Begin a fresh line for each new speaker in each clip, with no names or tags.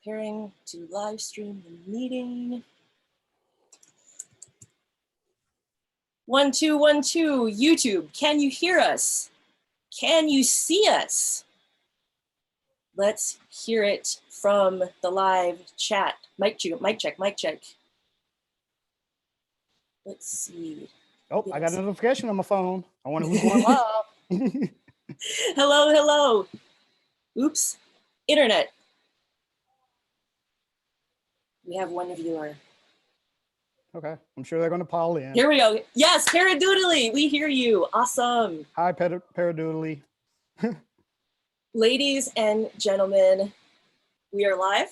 Preparing to live stream the meeting. 1 2 1 2 YouTube, can you hear us? Can you see us? Let's hear it from the live chat. Mic check, mic check. Let's see.
Oh, I got a notification on my phone. I wonder who's going live.
Hello, hello. Oops, internet. We have one viewer.
Okay, I'm sure they're going to pile in.
Here we go. Yes, Paradoodly, we hear you. Awesome.
Hi, Paradoodly.
Ladies and gentlemen, we are live.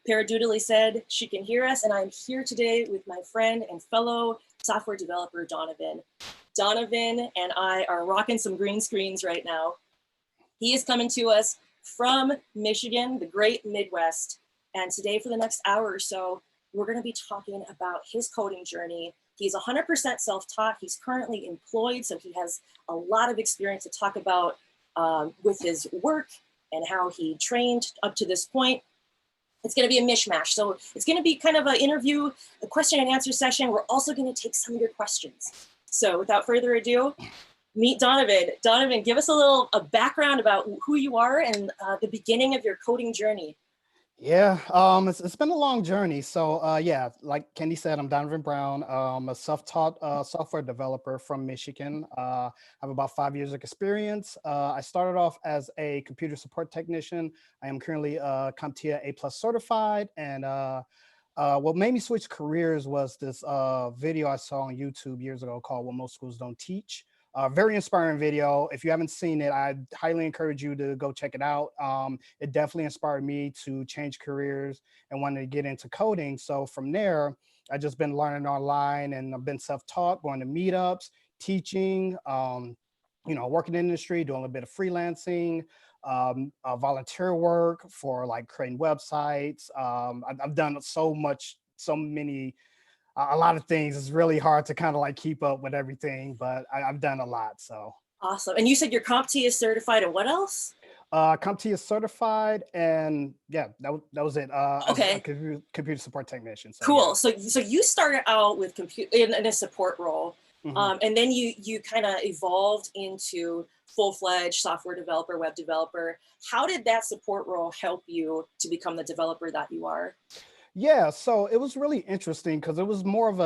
Paradoodly said she can hear us, and I'm here today with my friend and fellow software developer, Donovan. Donovan and I are rocking some green screens right now. He is coming to us from Michigan, the great Midwest. And today for the next hour or so, we're going to be talking about his coding journey. He's 100% self-taught. He's currently employed, so he has a lot of experience to talk about with his work and how he trained up to this point. It's going to be a mishmash. So it's going to be kind of an interview, a question and answer session. We're also going to take some of your questions. So without further ado, meet Donovan. Donovan, give us a background about who you are and the beginning of your coding journey.
Yeah, it's been a long journey. So yeah, like Candy said, I'm Donovan Brown. I'm a self-taught software developer from Michigan. I have about 5 years of experience. I started off as a computer support technician. I am currently CompTIA A+ certified. And what made me switch careers was this video I saw on YouTube years ago called What Most Schools Don't Teach. Very inspiring video. If you haven't seen it, I highly encourage you to go check it out. It definitely inspired me to change careers and wanted to get into coding. So from there, I just been learning online, and I've been self-taught, going to meetups, teaching, working in the industry, doing a little bit of freelancing, volunteer work for like creating websites. I've done a lot of things. It's really hard to kind of like keep up with everything, but I've done a lot. So
awesome. And you said your CompTIA is certified, and what else?
CompTIA is certified, and yeah, that was it.
Okay.
As a computer support technician. So,
cool.
Yeah.
So you started out with in a support role, and then you kind of evolved into full-fledged software developer, web developer. How did that support role help you to become the developer that you are?
Yeah, so it was really interesting because it was more of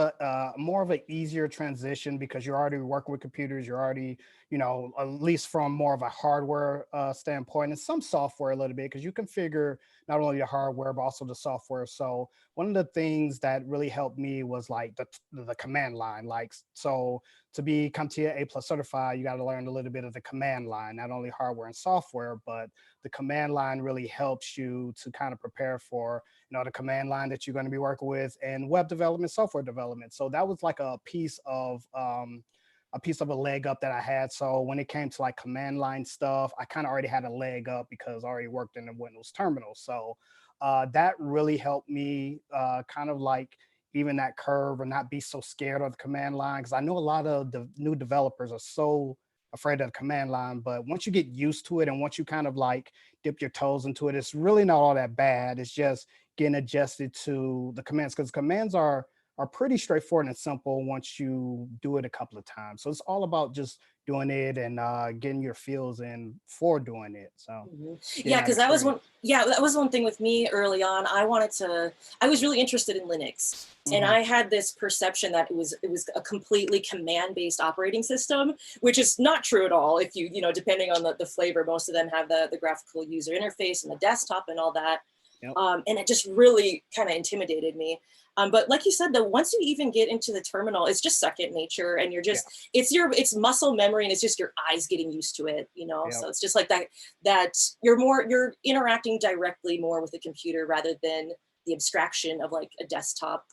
an easier transition because you're already working with computers. You're already, at least from more of a hardware standpoint, and some software a little bit, because you configure not only the hardware but also the software. So one of the things that really helped me was like the command line. Like, so to be CompTIA A+ certified, you got to learn a little bit of the command line, not only hardware and software, but the command line really helps you to kind of prepare for the command line that you're going to be working with, and web development, software development. So that was like a piece of a leg up that I had. So when it came to like command line stuff, I kind of already had a leg up because I already worked in the Windows terminal. So that really helped me kind of like even that curve and not be so scared of the command line. Because I know a lot of the new developers are so afraid of the command line, but once you get used to it and once you kind of like dip your toes into it, it's really not all that bad. It's just getting adjusted to the commands, because commands are pretty straightforward and simple once you do it a couple of times. So it's all about just doing it and getting your feels in for doing it. So
yeah, because that was one thing with me early on. I was really interested in Linux. And I had this perception that it was a completely command-based operating system, which is not true at all. If you depending on the flavor, most of them have the graphical user interface and the desktop and all that. Yep. And it just really kind of intimidated me. But like you said, though, once you even get into the terminal, it's just second nature, and you're just, it's muscle memory, and it's just your eyes getting used to it, Yep. So it's just like that you're interacting directly more with the computer rather than the abstraction of like a desktop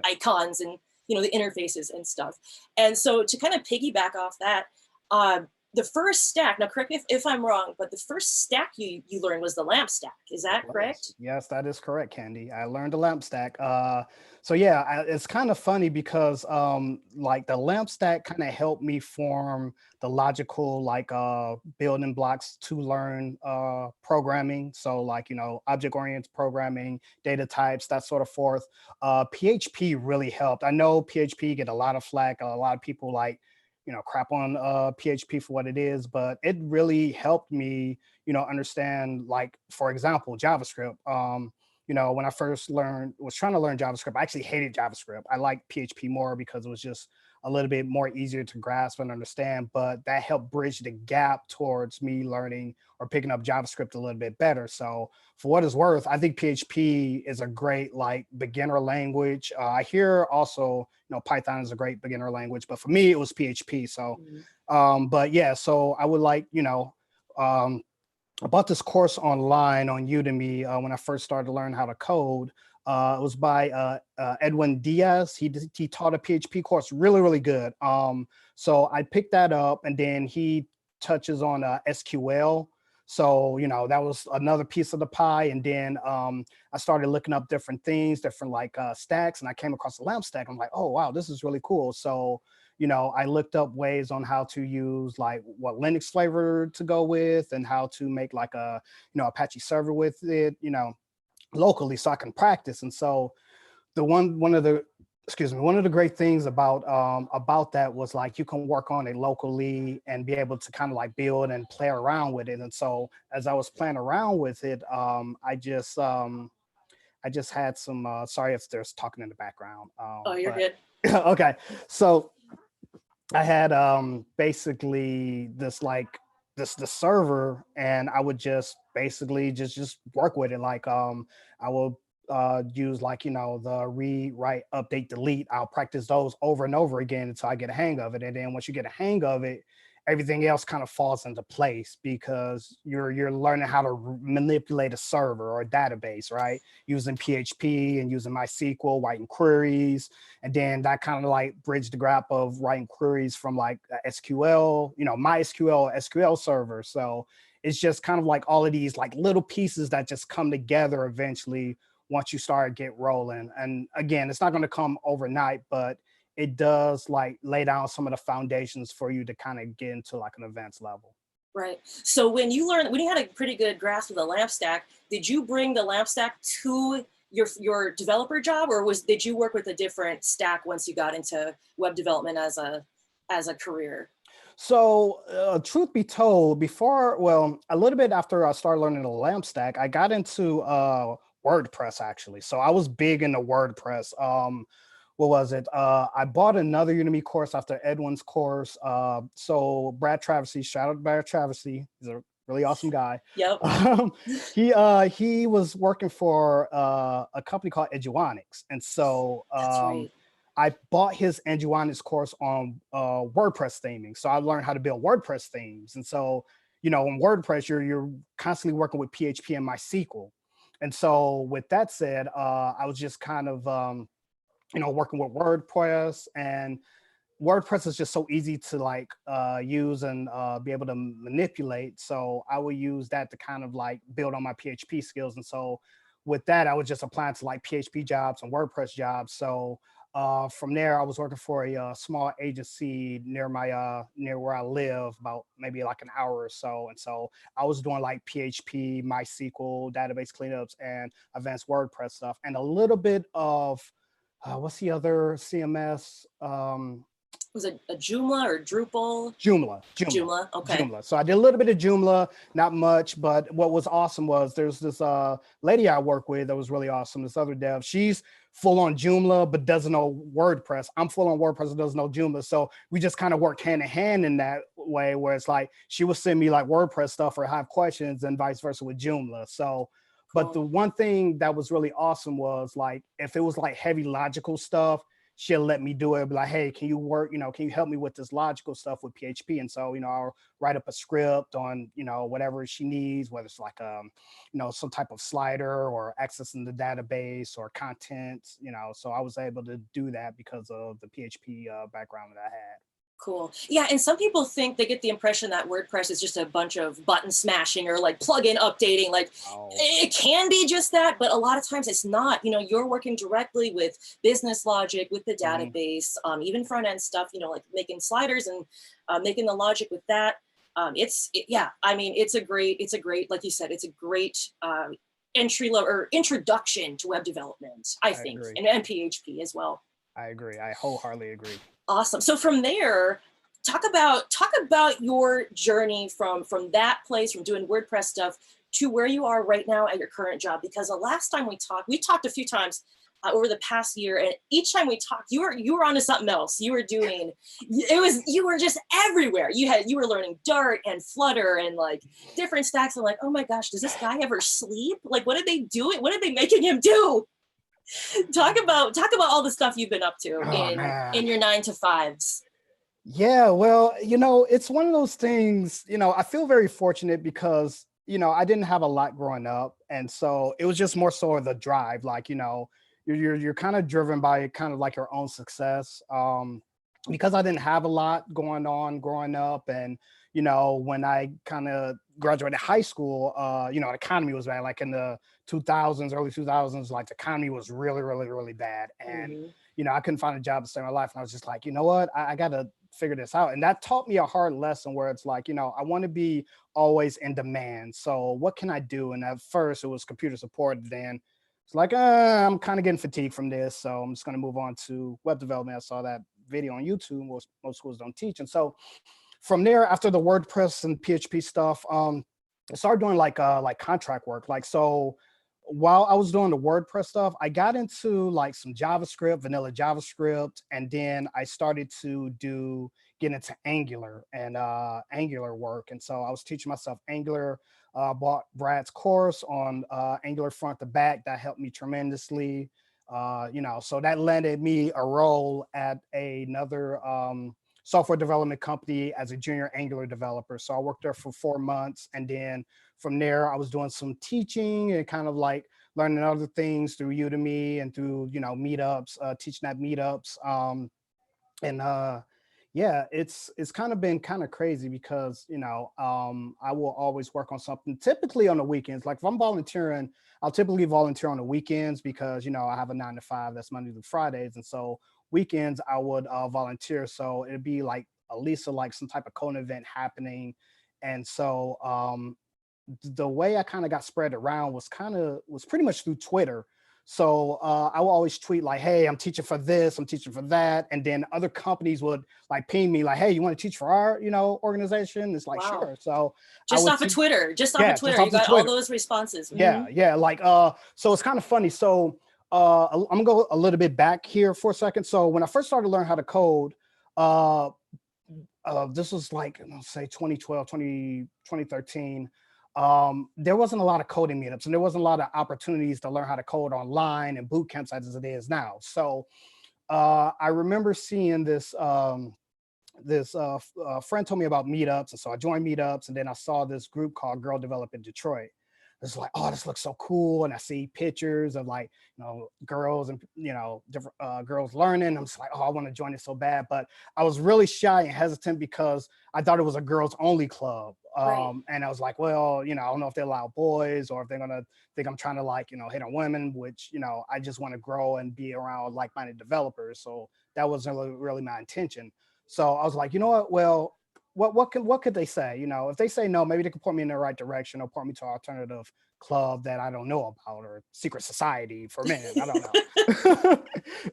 icons and, the interfaces and stuff. And so to kind of piggyback off that, the first stack, now correct me if I'm wrong, but the first stack you learned was the lamp stack. Is
It
that
was.
correct?
Yes, that is correct, Candy. I learned the lamp stack. So yeah, it's kind of funny because like the lamp stack kind of helped me form the logical like building blocks to learn programming. So like, you know, object-oriented programming, data types, that sort of forth. PHP really helped. I know PHP get a lot of flack. A lot of people like, you know, crap on PHP for what it is, but it really helped me, you know, understand, like, for example, JavaScript. You know, when I first was trying to learn JavaScript, I actually hated JavaScript. I liked PHP more because it was just a little bit more easier to grasp and understand, but that helped bridge the gap towards me learning or picking up JavaScript a little bit better. So for what it's worth, I think PHP is a great like beginner language. I hear also, you know, Python is a great beginner language, but for me, it was PHP. So,
Mhm.
but yeah, so I would like, you know, um, I bought this course online on Udemy when I first started to learn how to code. It was by Edwin Diaz. He taught a PHP course, really, really good. So I picked that up, and then he touches on SQL. So, you know, that was another piece of the pie. And then I started looking up different things, different like stacks, and I came across the lamp stack. I'm like, oh, wow, this is really cool. So, you know, I looked up ways on how to use like what Linux flavor to go with and how to make like a, you know, Apache server with it, you know, locally so I can practice. And so one of the, excuse me, one of the great things about that was like you can work on it locally and be able to kind of like build and play around with it. And so as I was playing around with it, I just had some sorry if there's talking in the background.
Oh, you're
But
good.
okay. So I had basically this like the server, and I would just basically just work with it. Like I will use like, you know, the read, write, update, delete. I'll practice those over and over again until I get a hang of it. And then once you get a hang of it, everything else kind of falls into place because you're learning how to manipulate a server or a database, right? Using PHP and using MySQL, writing queries, and then that kind of like bridged the gap of writing queries from like SQL, you know, MySQL, SQL server. So it's just kind of like all of these like little pieces that just come together eventually once you start get rolling. And again, it's not going to come overnight, but it does like lay down some of the foundations for you to kind of get into like an advanced level.
Right. So when you had a pretty good grasp of the lamp stack, did you bring the lamp stack to your developer job, or did you work with a different stack once you got into web development as a career?
So, truth be told, well, a little bit after I started learning the lamp stack, I got into WordPress actually. So I was big into WordPress. What was it? I bought another Udemy course after Edwin's course. So Brad Traversy, shout out to Brad Traversy. He's a really awesome guy.
Yep.
Um, he was working for a company called Eduonics, and so
That's right.
I bought his Eduonics course on WordPress theming. So I learned how to build WordPress themes. And so, you know, in WordPress, you're constantly working with PHP and MySQL. And so with that said, I was just kind of you know, working with WordPress, and WordPress is just so easy to like use and be able to manipulate. So I would use that to kind of like build on my PHP skills. And so with that, I was just applying to like PHP jobs and WordPress jobs. So from there, I was working for a small agency near where I live, about maybe like an hour or so. And so I was doing like PHP, MySQL, database cleanups, and advanced WordPress stuff, and a little bit of what's the other CMS?
Was it a Joomla or Drupal?
Joomla.
Joomla. Okay.
Joomla. So I did a little bit of Joomla, not much, but what was awesome was there's this lady I work with that was really awesome. This other dev, she's full on Joomla but doesn't know WordPress. I'm full on WordPress and doesn't know Joomla. So we just kind of worked hand in hand in that way, where it's like she would send me like WordPress stuff or have questions, and vice versa with Joomla. So but
Cool.
the one thing that was really awesome was like if it was like heavy logical stuff, she'll let me do it. Be like, hey, can you work, you know, can you help me with this logical stuff with PHP? And so, you know, I'll write up a script on, you know, whatever she needs, whether it's like, you know, some type of slider or accessing the database or content, you know. So I was able to do that because of the PHP background that I had.
Cool. Yeah, and some people think they get the impression that WordPress is just a bunch of button smashing or like plugin updating. Like
Oh,
it can be just that, but a lot of times it's not. You know, you're working directly with business logic, with the
mhm,
database, even front end stuff. You know, like making sliders and making the logic with that. Yeah. I mean, it's a great, like you said, it's a great entry level or introduction to web development. I
I
think,
agree.
and PHP as well.
I agree. I wholeheartedly agree.
Awesome. So from there, talk about your journey from that place, from doing WordPress stuff to where you are right now at your current job. Because the last time we talked a few times over the past year, and each time we talked, you were onto something else. You were doing you were just everywhere. You were learning Dart and Flutter and like different stacks. I'm like, oh my gosh, does this guy ever sleep? Like, what did they do? What are they making him do? Talk about all the stuff you've been up to
Oh
in
man.
your 9 to 5s.
Yeah, well, it's one of those things, I feel very fortunate because, I didn't have a lot growing up. And so it was just more so of the drive, like, you're kind of driven by kind of like your own success. Because I didn't have a lot going on growing up. And, when I kind of graduated high school, the economy was bad, like in the 2000s, early 2000s, like the economy was really, really, really bad. And,
Mhm.
I couldn't find a job to save my life. And I was just like, you know what, I got to figure this out. And that taught me a hard lesson where it's like, I want to be always in demand. So what can I do? And at first it was computer support. Then it's like, I'm kind of getting fatigued from this. So I'm just going to move on to web development. I saw that video on YouTube, most schools don't teach. And so from there, after the WordPress and PHP stuff, I started doing like contract work. Like, so while I was doing the WordPress stuff, I got into like some JavaScript, vanilla JavaScript, and then I started to get into Angular and Angular work. And so I was teaching myself Angular. Bought Brad's course on Angular front to back. That helped me tremendously. So that landed me a role at another software development company as a junior Angular developer. So I worked there for 4 months, and then from there, I was doing some teaching and kind of like learning other things through Udemy and through, meetups, teaching at meetups. And Yeah, it's kind of been kind of crazy because, I will always work on something typically on the weekends. Like if I'm volunteering, I'll typically volunteer on the weekends because, I have a 9 to 5 that's Monday through Fridays. And so weekends I would volunteer. So it'd be like at least like some type of code event happening. And so the way I kind of got spread around was pretty much through Twitter. So I will always tweet like, "Hey, I'm teaching for this, I'm teaching for that," and then other companies would like ping me like, "Hey, you want to teach for our, organization?" It's like,
Wow.
sure. So I
Just
would
off of
teach,
Twitter. Just off of
yeah, just
Twitter. You
off the
got all
Twitter.
those responses.
Yeah, yeah. Like, so it's kind of funny. So I'm gonna go a little bit back here for a second. So when I first started to learn how to code, uh, this was like, let's say 2012, 2013. There wasn't a lot of coding meetups and there wasn't a lot of opportunities to learn how to code online and boot camps as it is now. So I remember seeing this friend told me about meetups. And so I joined meetups, and then I saw this group called Girl Develop in Detroit. It's like, oh, this looks so cool. And I see pictures of like, girls and, different girls learning. I'm just like, oh, I want to join it so bad. But I was really shy and hesitant because I thought it was a girls only club.
Right.
And I was like, well, I don't know if they allow boys or if they're going to think I'm trying to like, hit on women, which, I just want to grow and be around like-minded developers. So that wasn't really my intention. So I was like, you know what? Well, what could they say? If they say no, maybe they could point me in the right direction or point me to an alternative club that I don't know about or secret society for men. I don't know.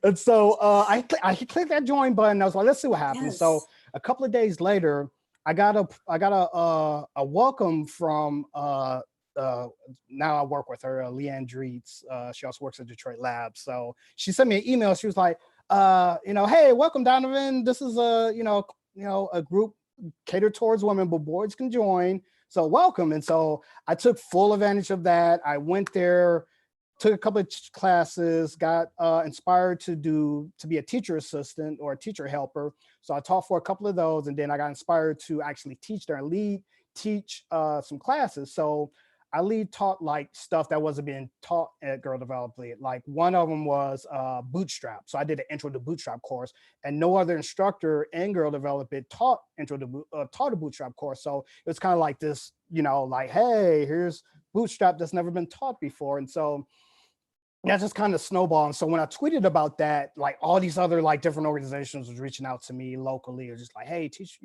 And so I clicked that join button. I was like, let's see what happens. So
Yes.
a couple of days later, I got a welcome from now I work with her, Leanne Dreets. She also works at Detroit Labs. So she sent me an email. She was like, hey, welcome, Donovan. This is a group catered towards women, but boys can join. So welcome. And so I took full advantage of that. I went there, took a couple of classes, got inspired to be a teacher assistant or a teacher helper. So I taught for a couple of those, and then I got inspired to actually teach there and teach some classes. So I lead taught like stuff that wasn't being taught at Girl Develop Lead. Like one of them was Bootstrap. So I did an intro to Bootstrap course, and no other instructor in Girl Develop It taught taught a Bootstrap course. So it was kind of like this, like, hey, here's Bootstrap that's never been taught before. And so that just kind of snowballed. And so when I tweeted about that, like all these other like different organizations was reaching out to me locally, or just like, hey, teach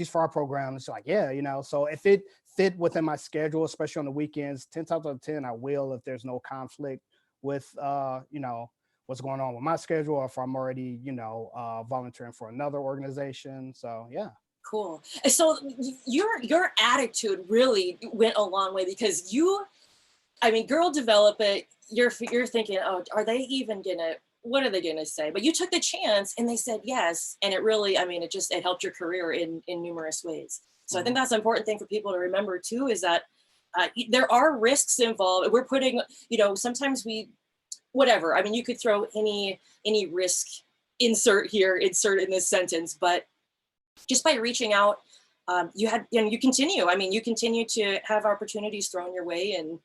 for our program. It's like, yeah, so if it fit within my schedule, especially on the weekends, 10 times out of 10, I will, if there's no conflict with, what's going on with my schedule, or if I'm already, volunteering for another organization. So yeah.
Cool. So your attitude really went a long way, because Girl Develop It, you're thinking, oh, are they even what are they gonna say? But you took the chance and they said yes. And it really, it helped your career in numerous ways. So I think that's an important thing for people to remember too, is that there are risks involved. We're putting, sometimes whatever. You could throw any risk insert in this sentence, but just by reaching out, you continue. You continue to have opportunities thrown your way, and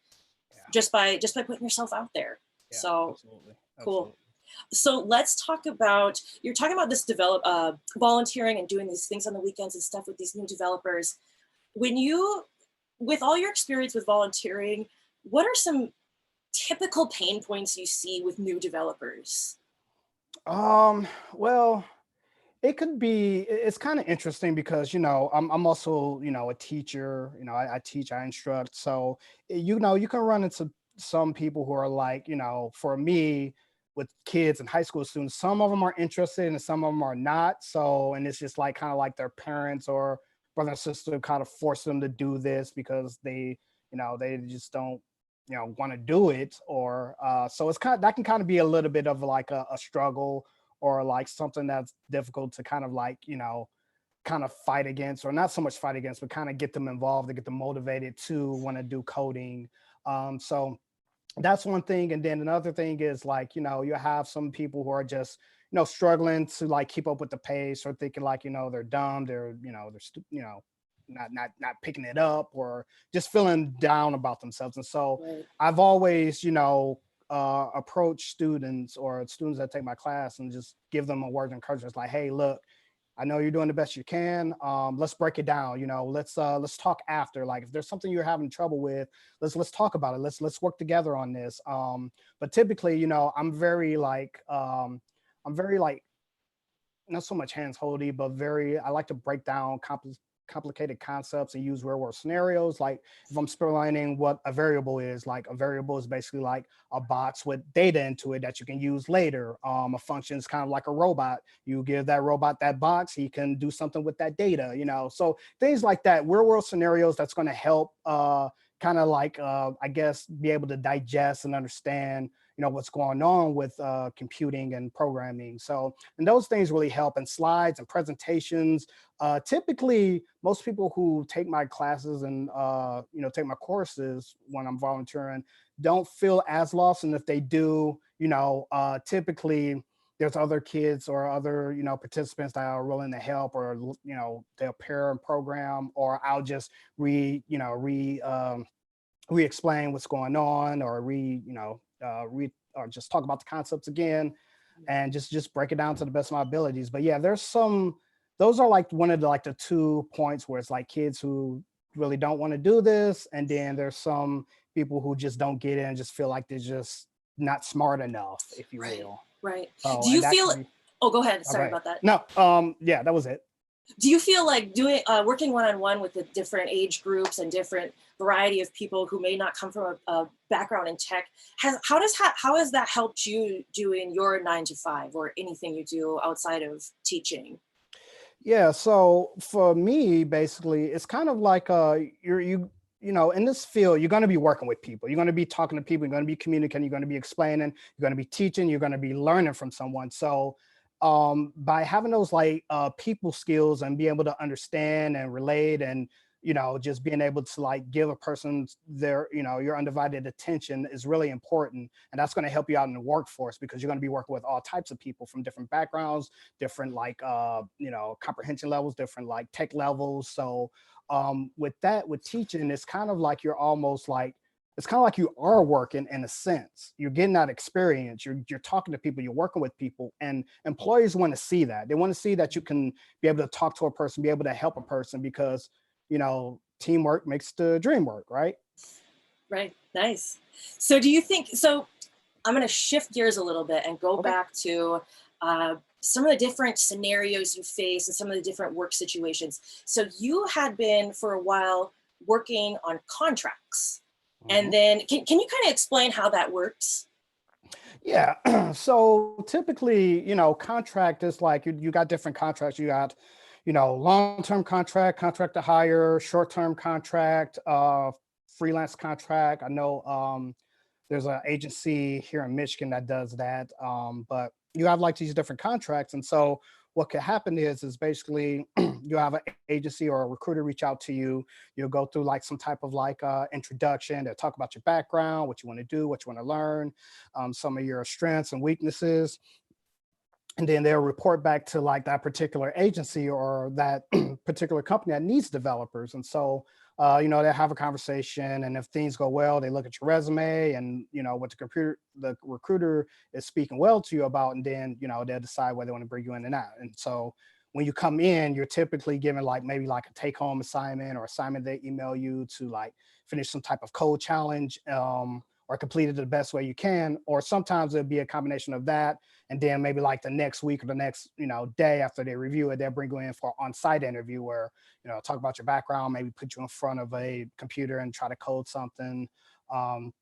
just by putting yourself out there.
Yeah,
so
absolutely.
Cool. So let's talk about, you're talking about this volunteering and doing these things on the weekends and stuff with these new developers. With all your experience with volunteering, what are some typical pain points you see with new developers?
Well, it's kind of interesting because, I'm also, a teacher, I teach, I instruct. So, you can run into some people who are like, for me, with kids and high school students, some of them are interested and some of them are not. So, and it's just like kind of like their parents or brother and sister kind of force them to do this because they just don't, want to do it. Or so that can kind of be a little bit of like a struggle, or like something that's difficult to kind of like, kind of fight against, or not so much fight against, but kind of get them involved, to get them motivated to want to do coding. So that's one thing. And then another thing is like, you have some people who are just, struggling to like keep up with the pace, or thinking like, they're dumb, not picking it up, or just feeling down about themselves. And so
Right.
I've always, approach students or students that take my class and just give them a word of encouragement. It's like, hey, look, I know you're doing the best you can. Let's break it down. Let's talk after. Like if there's something you're having trouble with, let's talk about it. Let's work together on this. But typically, I'm very like not so much hands holdy, but I like to break down complicated concepts and use real world scenarios. Like if I'm explaining what a variable is, like a variable is basically like a box with data into it that you can use later. A function is kind of like a robot. You give that robot that box, he can do something with that data, so things like that, real world scenarios that's going to help kind of like I guess be able to digest and understand what's going on with computing and programming. So, and those things really help. And slides and presentations. Typically, most people who take my classes and take my courses when I'm volunteering don't feel as lost. And if they do, typically there's other kids or other participants that are willing to help, or they'll pair and program, or I'll just re-explain what's going on, or or just talk about the concepts again, and just break it down to the best of my abilities. But yeah, those are like one of the 2 points where it's like kids who really don't want to do this, and then there's some people who just don't get it and just feel like they're just not smart enough, if you will.
Right.
So,
Do you feel? Oh, go ahead. Sorry about that.
No. Yeah, that was it.
Do you feel like working one-on-one with the different age groups and different variety of people who may not come from a background in tech, how has that helped you doing your 9 to 5 or anything you do outside of teaching?
Yeah, so for me, basically, it's kind of like in this field, you're going to be working with people. You're going to be talking to people. You're going to be communicating. You're going to be explaining. You're going to be teaching. You're going to be learning from someone. So by having those like people skills and be able to understand and relate and just being able to like give a person their, your undivided attention is really important. And that's going to help you out in the workforce, because you're going to be working with all types of people from different backgrounds, different like, comprehension levels, different like tech levels. So with that, with teaching, it's kind of like you're almost like, it's kind of like you are working in a sense. You're getting that experience. You're talking to people. You're working with people, and employers want to see that. They want to see that you can be able to talk to a person, be able to help a person, because teamwork makes the dream work, right?
Right. Nice. So do you think, so I'm going to shift gears a little bit and go
Okay.
back to some of the different scenarios you face and some of the different work situations. So you had been for a while working on contracts. And
Mhm.
then can you kind of explain how that works?
Yeah. So typically, contract is like you got different contracts. You got, long-term contract, contract to hire, short-term contract, freelance contract. I know there's an agency here in Michigan that does that. But you have like these different contracts. And so what could happen is basically you have an agency or a recruiter reach out to you. You'll go through like some type of like introduction. They'll talk about your background, what you want to do, what you want to learn, some of your strengths and weaknesses. And then they'll report back to like that particular agency or that particular company that needs developers. And so they have a conversation, and if things go well, they look at your resume and what the recruiter is speaking well to you about, and then they'll decide whether they want to bring you in or not. And so when you come in, you're typically given like maybe like a take-home assignment or assignment they email you to like finish some type of code challenge, or complete it the best way you can. Or sometimes it'll be a combination of that, and then maybe like the next week or the next day after they review it, they'll bring you in for an on-site interview where talk about your background, maybe put you in front of a computer and try to code something. um,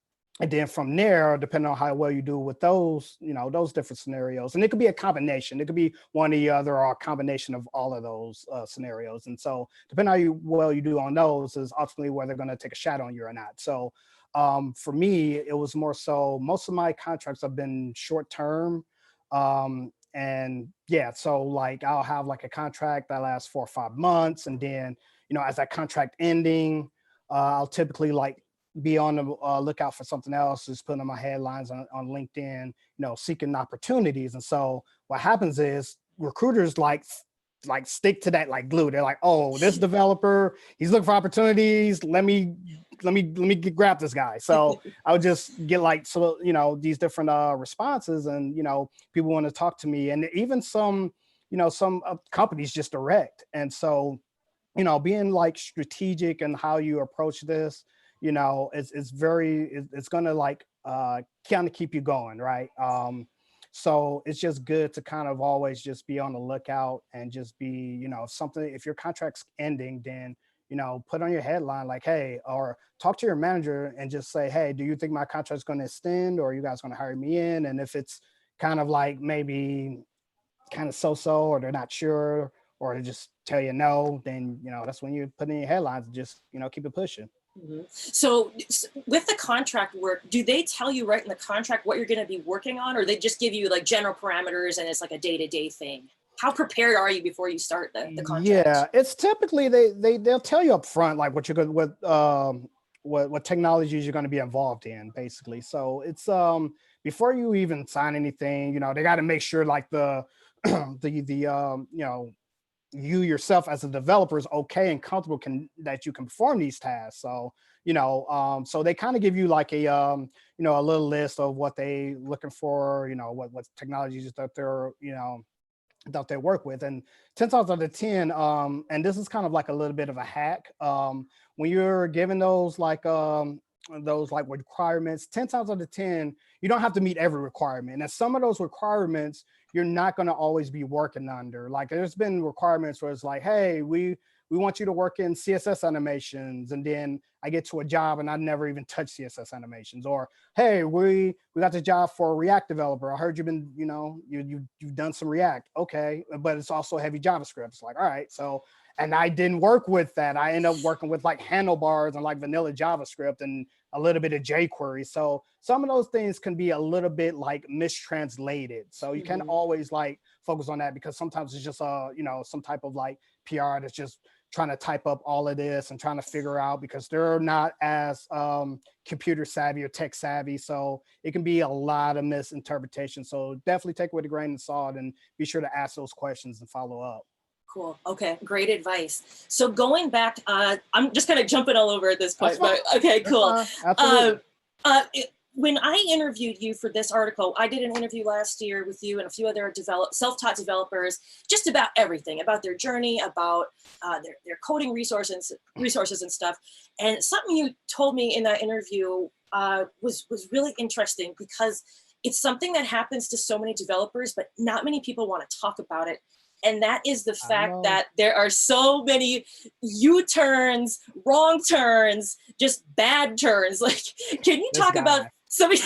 and then from there, depending on how well you do with those, those different scenarios, and it could be a combination, it could be one or the other, or a combination of all of those scenarios. And so depending on how well you do on those is ultimately whether they're going to take a shot on you or not. So for me, it was more so most of my contracts have been short term. And yeah, so like I'll have like a contract that lasts 4 or 5 months. And then, as that contract ending, I'll typically like be on the lookout for something else, just putting on my headlines on LinkedIn, seeking opportunities. And so what happens is recruiters like stick to that like glue. They're like, oh, this developer, he's looking for opportunities. Grab this guy. So I would just get like, so, these different responses, and, people want to talk to me, and even some, some companies just direct. And so, being like strategic and how you approach this, it's going to like kind of keep you going. Right. So it's just good to kind of always just be on the lookout and just be, if your contract's ending, then, put on your headline like, hey, or talk to your manager and just say, hey, do you think my contract's going to extend, or are you guys going to hire me in? And if it's kind of like maybe kind of so-so, or they're not sure, or they just tell you no, then, that's when you put in your headlines and just, keep it pushing.
So with the contract work, do they tell you right in the contract what you're going to be working on, or they just give you like general parameters and it's like a day-to-day thing? How prepared are you before you start the contract?
Yeah, it's typically they'll tell you up front like what you're going, what technologies you're going to be involved in, basically. So it's before you even sign anything, they got to make sure like the you yourself as a developer is okay and comfortable that you can perform these tasks. So so they kind of give you like a a little list of what they looking for, what technologies that they're that they work with. And 10 times out of 10, and this is kind of like a little bit of a hack, when you're given those like requirements, 10 times out of 10, you don't have to meet every requirement. And some of those requirements you're not going to always be working under. Like there's been requirements where it's like, hey, we want you to work in CSS animations, and then I get to a job and I never even touch CSS animations. Or hey, we got the job for a React developer. I heard you've been, you've done some React. Okay, but it's also heavy JavaScript. It's like, all right, so, and I didn't work with that. I ended up working with like handlebars and like vanilla JavaScript and a little bit of jQuery. So some of those things can be a little bit like mistranslated. So you can't always like focus on that, because sometimes it's just some type of like PR that's just trying to type up all of this and trying to figure out, because they're not as computer savvy or tech savvy. So it can be a lot of misinterpretation. So definitely take it with a grain of salt and be sure to ask those questions and follow up.
Cool. Okay. Great advice. So going back, I'm just kind of jumping all over at this point, but okay, cool. When I interviewed you for this article, I did an interview last year with you and a few other self-taught developers, just about everything, about their journey, about their coding resources and stuff. And something you told me in that interview was really interesting, because it's something that happens to so many developers, but not many people want to talk about it. And that is the fact that there are so many U-turns, wrong turns, just bad turns. Like, can you talk about some of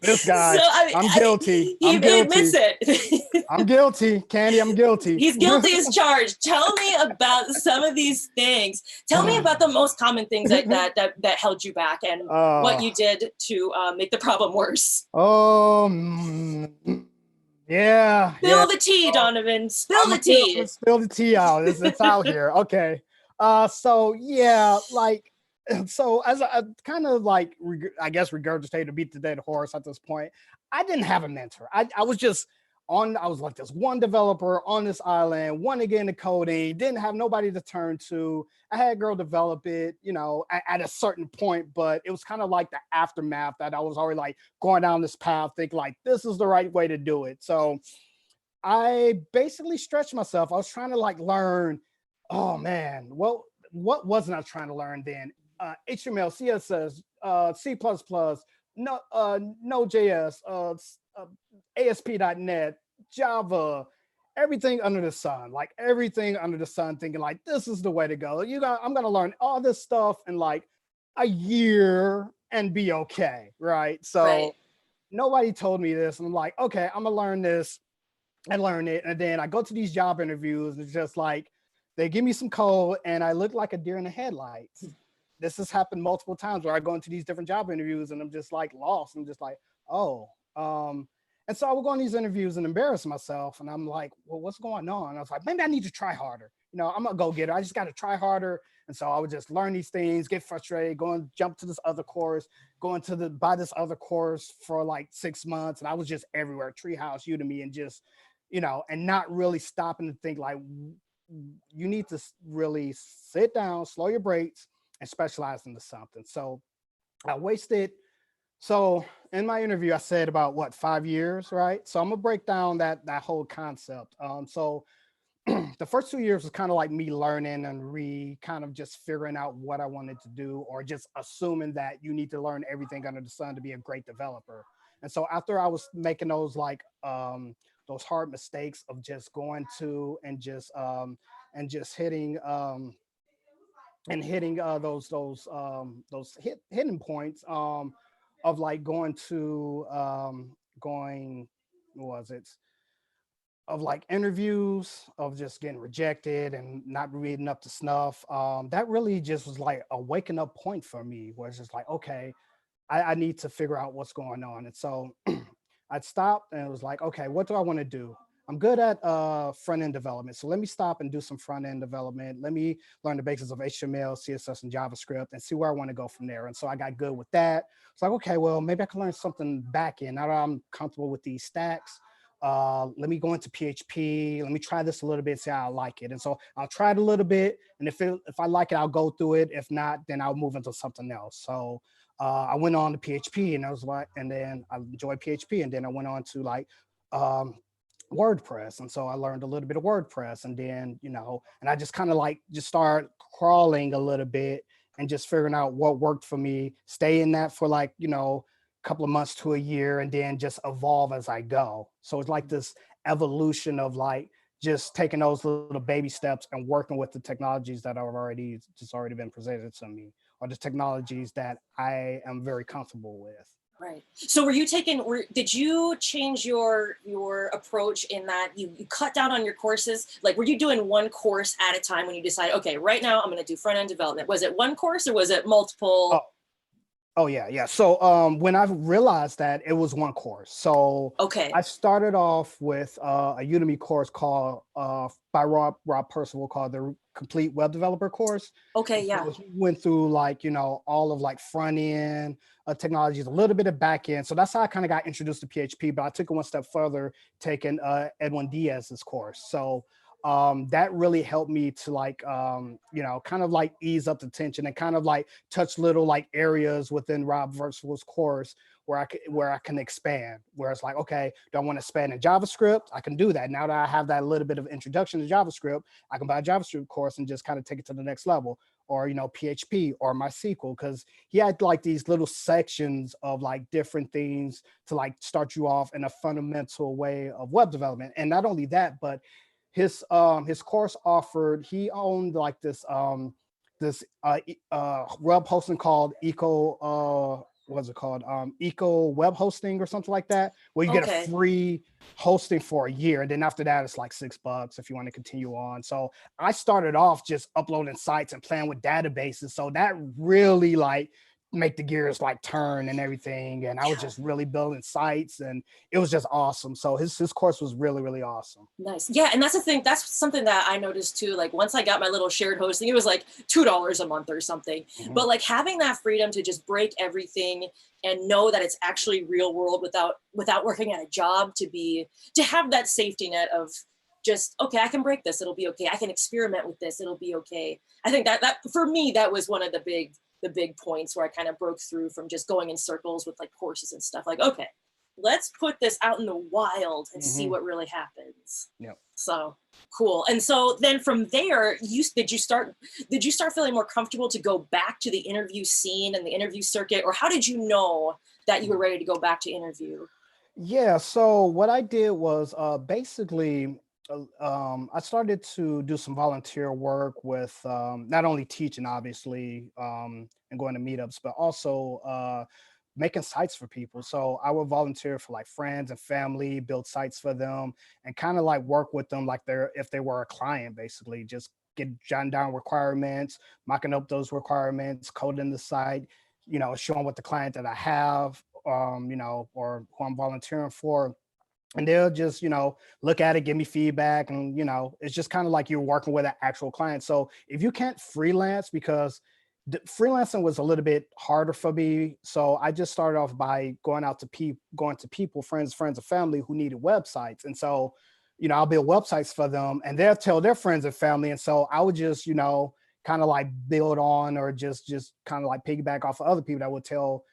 this guy? So, I'm guilty.
He admits it.
I'm guilty, Candy. I'm guilty.
He's guilty as charged. Tell me about some of these things. Tell me about the most common things that held you back, and what you did to make the problem worse.
Yeah.
Spill the tea, Donovan. Spill the tea.
Spill the tea out. It's out here. Okay. So yeah, like, so as I kind of like, I guess regurgitate to beat the dead horse at this point, I didn't have a mentor. I was just I was like this one developer on this island, wanting to get into coding, didn't have nobody to turn to. I had a girl develop it, you know, at a certain point, but it was kind of like the aftermath that I was already like going down this path, thinking like, this is the right way to do it. So I basically stretched myself. I was trying to like learn, oh man, what wasn't I trying to learn then? HTML, CSS, C++, Node.js, ASP.NET, Java, everything under the sun, like everything under the sun, thinking like, this is the way to go. I'm going to learn all this stuff in like a year and be okay. Right. So nobody told me this. And I'm like, okay, I'm going to learn this and learn it. And then I go to these job interviews. And it's just like, they give me some code and I look like a deer in the headlights. This has happened multiple times where I go into these different job interviews and I'm just like lost. I'm just like, oh, and so I would go on these interviews and embarrass myself. And I'm like, well, what's going on? And I was like, maybe I need to try harder. You know, I'm a go-getter. I just got to try harder. And so I would just learn these things, get frustrated, go and jump to this other course, buy this other course for like 6 months. And I was just everywhere, Treehouse, Udemy, and just, you know, and not really stopping to think like, you need to really sit down, slow your brakes, and specialize into something. So I wasted. So in my interview, I said about 5 years, right? So I'm gonna break down that whole concept. So the first 2 years was kind of like me learning and kind of just figuring out what I wanted to do, or just assuming that you need to learn everything under the sun to be a great developer. And so after I was making those like those hard mistakes of just going to and just hitting those hitting points of like going to of like interviews, of just getting rejected and not reading up to snuff. That really just was like a waking up point for me, where it's just like, okay, I need to figure out what's going on. And so I'd stopped and it was like, okay, what do I want to do? I'm good at front-end development. So let me stop and do some front-end development. Let me learn the basics of HTML, CSS, and JavaScript and see where I want to go from there. And so I got good with that. It's like, okay, well, maybe I can learn something back-end. Now that I'm comfortable with these stacks, let me go into PHP. Let me try this a little bit, see how I like it. And so I'll try it a little bit. And if I like it, I'll go through it. If not, then I'll move into something else. So I went on to PHP, and I was like, and then I enjoyed PHP. And then I went on to like, WordPress. And so I learned a little bit of WordPress, and then, you know, and I just kind of like just started crawling a little bit and just figuring out what worked for me, stay in that for like, you know, a couple of months to a year, and then just evolve as I go. So it's like this evolution of like just taking those little baby steps and working with the technologies that are already been presented to me, or the technologies that I am very comfortable with.
Right. So did you change your approach in that you cut down on your courses? Like, were you doing one course at a time when you decided, okay, right now I'm going to do front-end development? Was it one course or was it multiple?
Oh yeah, yeah. So when I realized that it was one course, so
Okay.
I started off with a Udemy course called by Rob Percival called the Complete Web Developer course.
Okay.
And
Yeah.
so he went through like all of like front end technologies, a little bit of back end. So that's how I kind of got introduced to PHP. But I took it one step further, taking Edwin Diaz's course. So that really helped me to like kind of like ease up the tension and kind of like touch little like areas within Rob Versatile's course where I can expand. Where it's like, okay, do I want to expand in JavaScript? I can do that. Now that I have that little bit of introduction to JavaScript, I can buy a JavaScript course and just kind of take it to the next level. Or PHP or MySQL, because he had like these little sections of like different things to like start you off in a fundamental way of web development. And not only that, but his course offered, he owned like this web hosting called what's it called, Eco Web Hosting or something like that, where you get a
Okay.
free hosting for a year, and then after that it's like $6 if you want to continue on. So I started off just uploading sites and playing with databases, so that really like make the gears like turn and everything, and I was
Yeah.
just really building sites, and it was just awesome. So his course was really, really awesome.
Nice. Yeah, and that's the thing. That's something that I noticed too. Like once I got my little shared hosting, it was like $2 a month or something.
Mhm.
But like having that freedom to just break everything and know that it's actually real world without working at a job, to have that safety net of just, okay, I can break this, it'll be okay. I can experiment with this, it'll be okay. I think that for me that was one of the big points where I kind of broke through from just going in circles with like courses and stuff. Like, okay, let's put this out in the wild and see
Mhm.
what really happens.
Yep.
So cool. And so then from there, did you start feeling more comfortable to go back to the interview scene and the interview circuit, or how did you know that you were ready to go back to interview?
Yeah, so what I did was basically I started to do some volunteer work with not only teaching, obviously, and going to meetups, but also making sites for people. So I would volunteer for like friends and family, build sites for them, and kind of like work with them like if they were a client, basically. Just get jotting down requirements, mocking up those requirements, coding the site, showing what the client that I have, or who I'm volunteering for. And they'll just, look at it, give me feedback. And, it's just kind of like you're working with an actual client. So if you can't freelance, because freelancing was a little bit harder for me. So I just started off by going to people, friends and family who needed websites. And so, I'll build websites for them and they'll tell their friends and family. And so I would just, kind of like build on, or just kind of like piggyback off of other people that would tell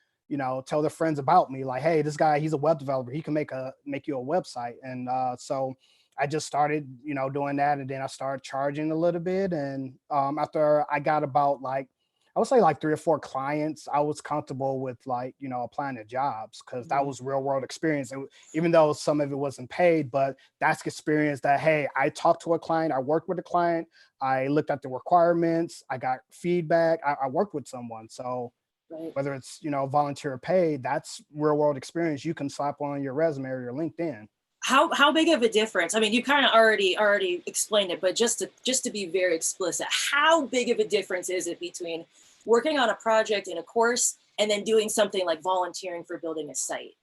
their friends about me, like, hey, this guy, he's a web developer, he can make you a website. And so I just started doing that, and then I started charging a little bit. And after I got about like, I would say like 3 or 4 clients, I was comfortable with like applying to jobs, because that
Mhm.
was real world experience. Even though some of it wasn't paid, but that's experience that, hey, I talked to a client, I worked with a client, I looked at the requirements, I got feedback, I worked with someone. So
Right.
whether it's volunteer or paid, that's real world experience you can slap on your resume or your LinkedIn.
How big of a difference? I mean, you kind of already explained it, but just to be very explicit, how big of a difference is it between working on a project in a course and then doing something like volunteering for building a site?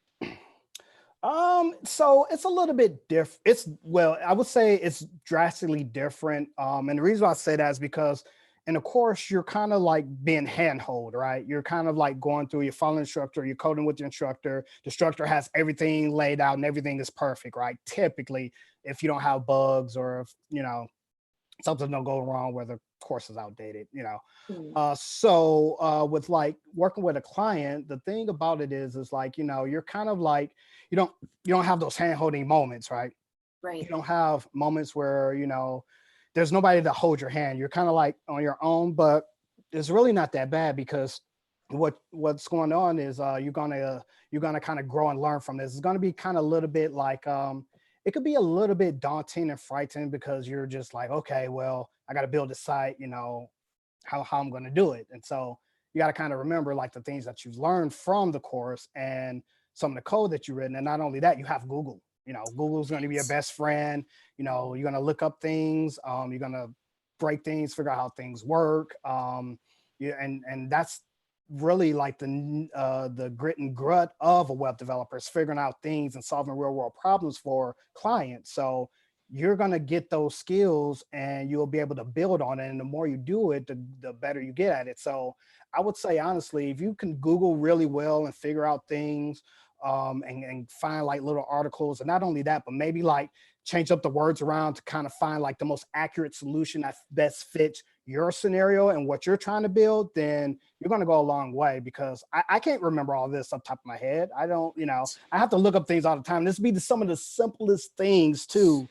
So it's a little bit different. I would say it's drastically different. And the reason why I say that is because in a course, you're kind of like being handhold, right? You're kind of like going through, you're following the instructor, you're coding with the instructor. The instructor has everything laid out and everything is perfect, right? Typically, if you don't have bugs, or if, something don't go wrong where the course is outdated.
Mm.
With like working with a client, the thing about it is like, you're kind of like, you don't have those hand holding moments, right?
Right.
You don't have moments where, there's nobody to hold your hand. You're kind of like on your own, but it's really not that bad, because what's going on is you're gonna kind of grow and learn from this. It's gonna be kind of a little bit like it could be a little bit daunting and frightening, because you're just like, okay, well, I got to build a site, how I'm going to do it. And so you got to kind of remember like the things that you've learned from the course and some of the code that you've written. And not only that, you have Google. Google's going to be your
Right.
best friend. You're going to look up things. You're going to break things, figure out how things work. Yeah, and that's really like the grit and grit of a web developer is figuring out things and solving real world problems for clients. So you're going to get those skills and you'll be able to build on it. And the more you do it, the better you get at it. So I would say, honestly, if you can Google really well and figure out things, and find like little articles, and not only that, but maybe like change up the words around to kind of find like the most accurate solution that best fits your scenario and what you're trying to build, then you're going to go a long way. Because I can't remember all this up top of my head. I don't, I have to look up things all the time. This be some of the simplest things too.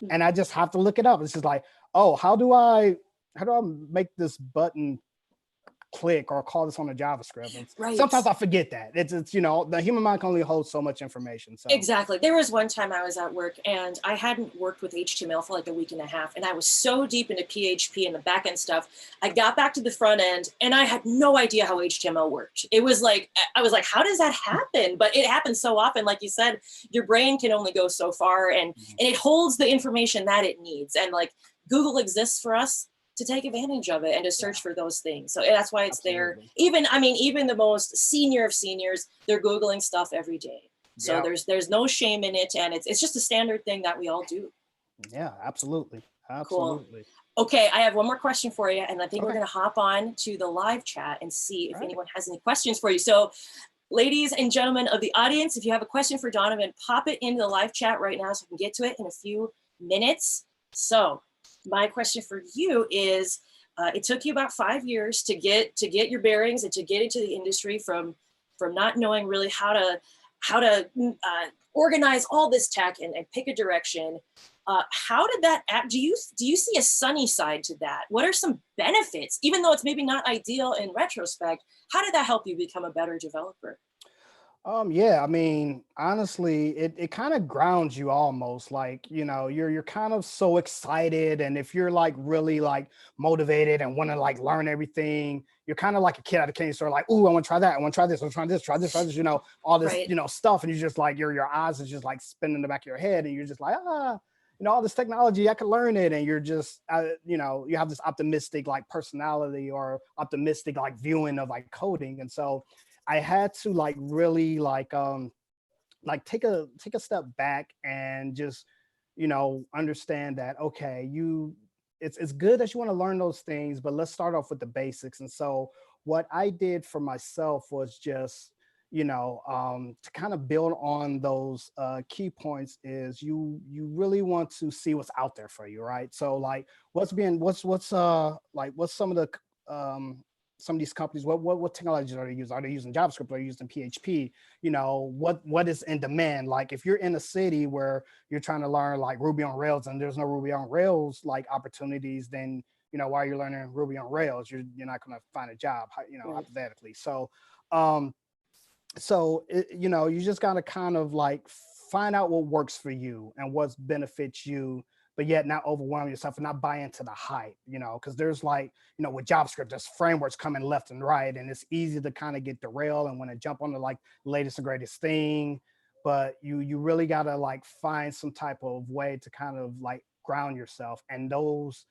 And I just have to look it up. It's just like, oh, how do I make this button click or call this on a JavaScript? And
Right.
sometimes I forget that. It's the human mind can only hold so much information. So
exactly. There was one time I was at work and I hadn't worked with HTML for like a week and a half, and I was so deep into PHP and the back end stuff. I got back to the front end and I had no idea how HTML worked. It was like, I was like, how does that happen? But it happens so often. Like you said, your brain can only go so far, and it holds the information that it needs. And like Google exists for us to take advantage of it and to search for those things. So that's why it's there. Even the most senior of seniors, they're Googling stuff every day. So there's no shame in it. And it's just a standard thing that we all do.
Yeah, absolutely.
Absolutely. Cool. Okay, I have one more question for you. And I think we're going to hop on to the live chat and see if anyone has any questions for you. So ladies and gentlemen of the audience, if you have a question for Donovan, pop it into the live chat right now so we can get to it in a few minutes. So my question for you is, it took you about 5 years to get your bearings and to get into the industry from not knowing really how to organize all this tech and pick a direction. How did that act? Do you see a sunny side to that? What are some benefits, even though it's maybe not ideal in retrospect? How did that help you become a better developer?
Yeah, I mean, honestly, it kind of grounds you almost, like, you're kind of so excited. And if you're like really like motivated and want to like learn everything, you're kind of like a kid at a candy store, like, ooh, I want to try that. I want to try this. I want to try this, try this, all this, stuff. And you just like, your eyes is just like spinning in the back of your head. And you're just like, all this technology, I can learn it. And you're just, you have this optimistic like personality or optimistic like viewing of like coding. And so I had to like really like take a step back and just understand that, okay, it's good that you want to learn those things, but let's start off with the basics. And so what I did for myself was just to kind of build on those key points is you really want to see what's out there for you, right? So like what's some of these companies, what technologies are they using? Are they using JavaScript? Are they using PHP? What is in demand? Like if you're in a city where you're trying to learn like Ruby on Rails and there's no Ruby on Rails like opportunities, then why are you learning Ruby on Rails? You're not going to find a job, hypothetically. So you just got to kind of like find out what works for you and what benefits you, but yet not overwhelm yourself and not buy into the hype, because there's like, with JavaScript, there's frameworks coming left and right, and it's easy to kind of get derailed and want to jump on the like latest and greatest thing. But you really got to like find some type of way to kind of like ground yourself. And those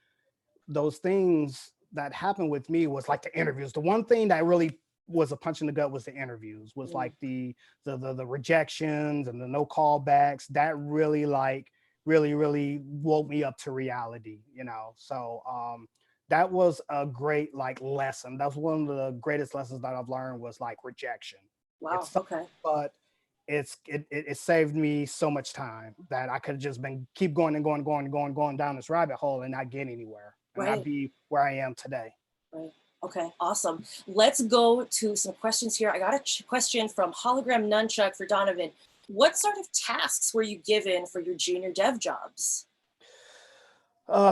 things that happened with me was like the interviews. The one thing that really was a punch in the gut was the interviews, was like the rejections and the no callbacks. That really like really woke me up to reality, so that was a great like lesson. That's one of the greatest lessons that I've learned, was like rejection.
Wow.
But it saved me so much time that I could have just been keep going and going down this rabbit hole and not get anywhere, and not be where I am today.
Right. Okay, awesome. Let's go to some questions here. I got a question from Hologram Nunchuck for Donovan. What sort of tasks were you given for your junior dev jobs?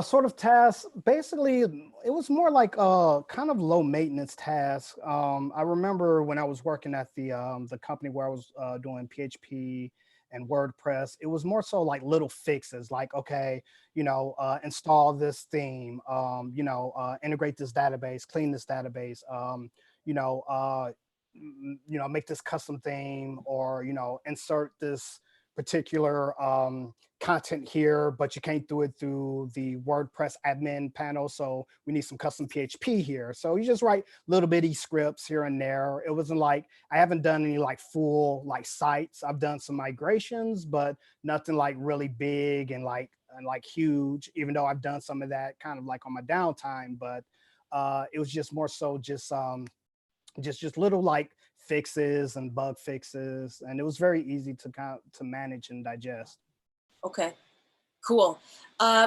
Sort of tasks, basically, it was more like kind of low maintenance tasks. I remember when I was working at the company where I was doing PHP and WordPress, it was more so like little fixes, like, okay, install this theme, integrate this database, clean this database, make this custom theme, or insert this particular content here, but you can't do it through the WordPress admin panel. So we need some custom PHP here. So you just write little bitty scripts here and there. It wasn't like, I haven't done any like full like sites. I've done some migrations, but nothing like really big and like huge, even though I've done some of that kind of like on my downtime. But it was just more so just little like fixes and bug fixes, and it was very easy to to manage and digest.
Okay, cool.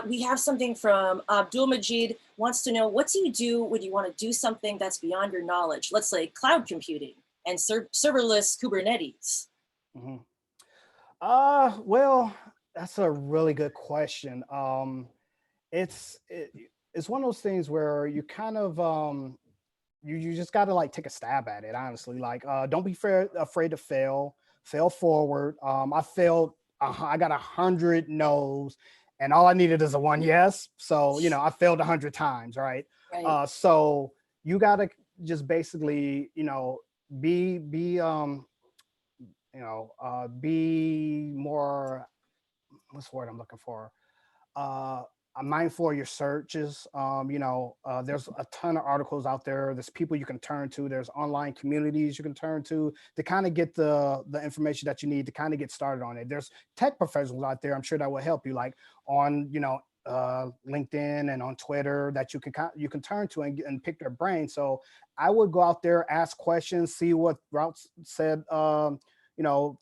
We have something from Abdul Majid wants to know, what do you do when you want to do something that's beyond your knowledge? Let's say cloud computing and serverless Kubernetes.
Mm-hmm. Well, that's a really good question. It's one of those things where you kind of you just got to like take a stab at it, honestly. Like don't be afraid to fail forward. I failed, I got 100 no's, and all I needed is a one yes. So I failed 100 times, right?
Right.
So you got to just basically be be more, what's the word I'm looking for? I'm mindful of your searches. There's a ton of articles out there. There's people you can turn to. There's online communities you can turn to kind of get the information that you need to kind of get started on it. There's tech professionals out there, I'm sure, that will help you, like on LinkedIn and on Twitter, that you can turn to and pick their brain. So I would go out there, ask questions, see what routes said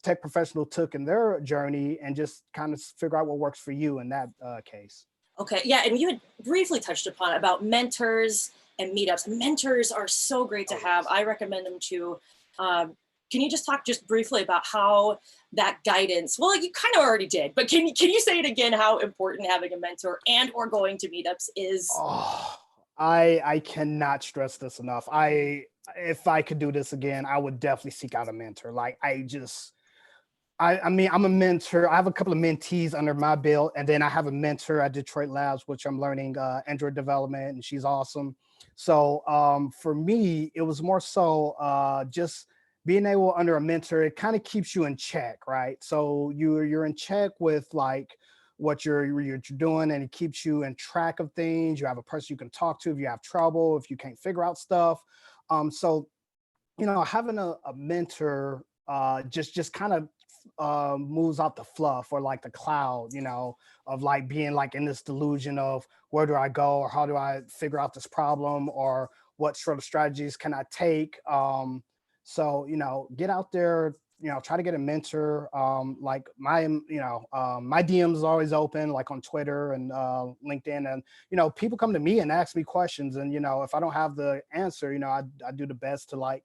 tech professional took in their journey, and just kind of figure out what works for you in that case.
Okay, yeah, and you had briefly touched upon about mentors and meetups. Mentors are so great to have. I recommend them too. Can you just talk just briefly about how that guidance, well, you kind of already did, but can you say it again, how important having a mentor and or going to meetups is?
Oh, I cannot stress this enough. If I could do this again, I would definitely seek out a mentor. Like I mean, I'm a mentor. I have a couple of mentees under my belt, and then I have a mentor at Detroit Labs, which I'm learning Android development, and she's awesome. So for me, it was more so just being able under a mentor. It kind of keeps you in check, right? So you're in check with like what you're doing, and it keeps you in track of things. You have a person you can talk to if you have trouble, if you can't figure out stuff. So having a mentor just kind of moves out the fluff or like the cloud, of like being like in this delusion of where do I go, or how do I figure out this problem, or what sort of strategies can I take. So get out there, try to get a mentor. Like my DMs is always open, like on Twitter and LinkedIn, and people come to me and ask me questions, and if I don't have the answer, I do the best to like